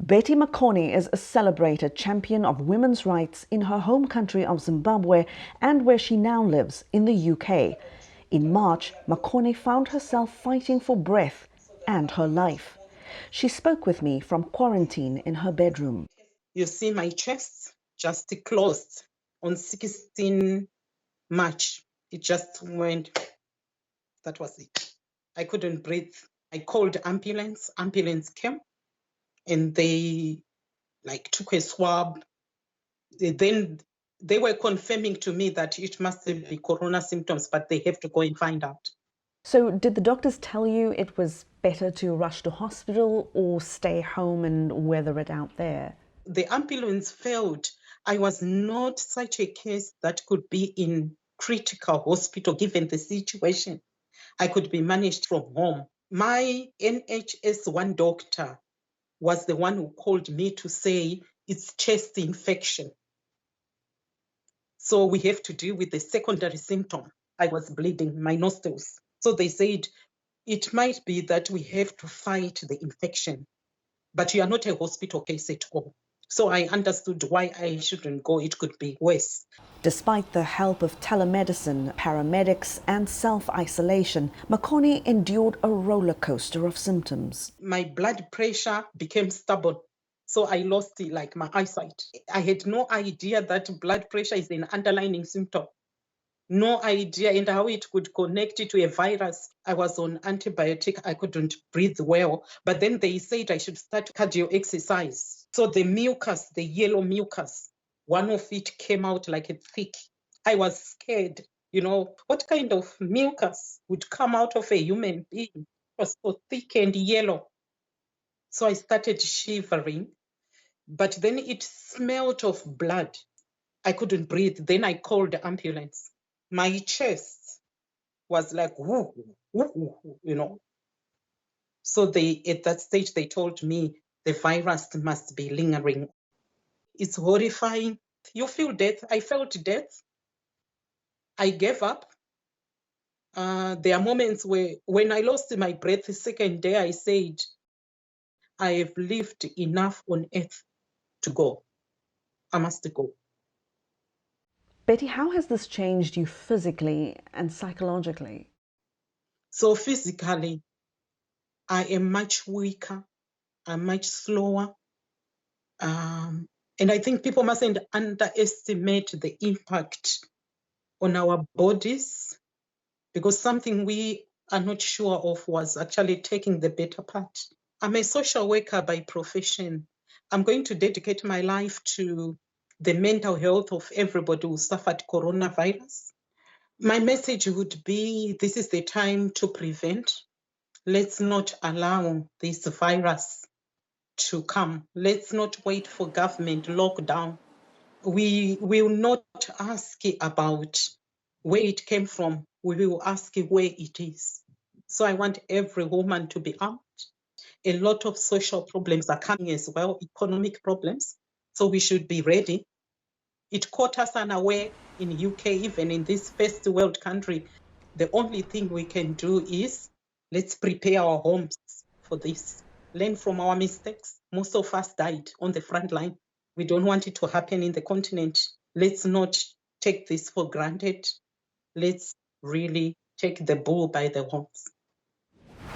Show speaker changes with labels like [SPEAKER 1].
[SPEAKER 1] Betty Makoni is a celebrated champion of women's rights in her home country of Zimbabwe and where she now lives in the UK. In March, Makoni found herself fighting for breath and her life. She spoke with me from quarantine in her bedroom.
[SPEAKER 2] You see my chest just closed on 16 March. It just went, that was it. I couldn't breathe. I called ambulance came and they took a swab. Then they were confirming to me that it must be corona symptoms, but they have to go and find out.
[SPEAKER 1] So did the doctors tell you it was better to rush to hospital or stay home and weather it out there?
[SPEAKER 2] The ambulance failed. I was not such a case that could be in critical hospital given the situation. I could be managed from home. My NHS 1 doctor was the one who called me to say it's chest infection. So we have to deal with the secondary symptom. I was bleeding, my nostrils. So they said it might be that we have to fight the infection, but you are not a hospital case at all. So I understood why I shouldn't go. It could be worse.
[SPEAKER 1] Despite the help of telemedicine, paramedics and self-isolation, Makoni endured a roller coaster of symptoms.
[SPEAKER 2] My blood pressure became stubborn. So I lost my eyesight. I had no idea that blood pressure is an underlying symptom. No idea and how it could connect to a virus. I was on antibiotic. I couldn't breathe well. But then they said I should start cardio exercise. So the mucus, the yellow mucus, one of it came out like a thick. I was scared. What kind of mucus would come out of a human being? It was so thick and yellow. So I started shivering. But then it smelled of blood. I couldn't breathe. Then I called the ambulance. My chest was like, whoo, whoo, whoo. So at that stage, they told me the virus must be lingering. It's horrifying. You feel death. I felt death. I gave up. There are moments when I lost my breath the second day, I said, I have lived enough on earth to go. I must go.
[SPEAKER 1] Betty, how has this changed you physically and psychologically?
[SPEAKER 2] So physically, I am much weaker. I'm much slower. And I think people mustn't underestimate the impact on our bodies, because something we are not sure of was actually taking the better part. I'm a social worker by profession. I'm going to dedicate my life to the mental health of everybody who suffered coronavirus. My message would be, this is the time to prevent. Let's not allow this virus to come. Let's not wait for government lockdown. We will not ask about where it came from. We will ask where it is. So I want every woman to be armed. A lot of social problems are coming as well, economic problems. So we should be ready. It caught us unaware in UK, even in this first world country. The only thing we can do is let's prepare our homes for this. Learn from our mistakes. Most of us died on the front line. We don't want it to happen in the continent. Let's not take this for granted. Let's really take the bull by the horns.